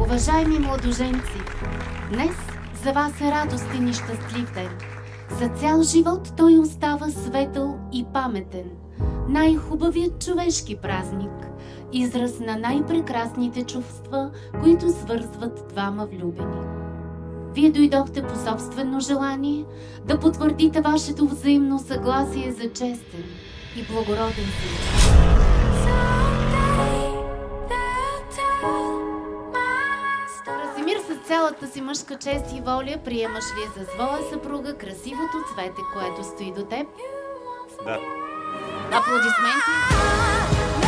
Уважаеми младоженци, днес за вас е радостен и щастлив ден. За цял живот той остава светъл и паметен. Най-хубавият човешки празник, израз на най-прекрасните чувства, които свързват двама влюбени. Вие дойдохте по собствено желание да потвърдите вашето взаимно съгласие за честен и благороден съюз. Красимир, с цялата си мъжка чест и воля, приемаш ли за своя съпруга красивото цвете, което стои до теб? Да. Аплодисменти!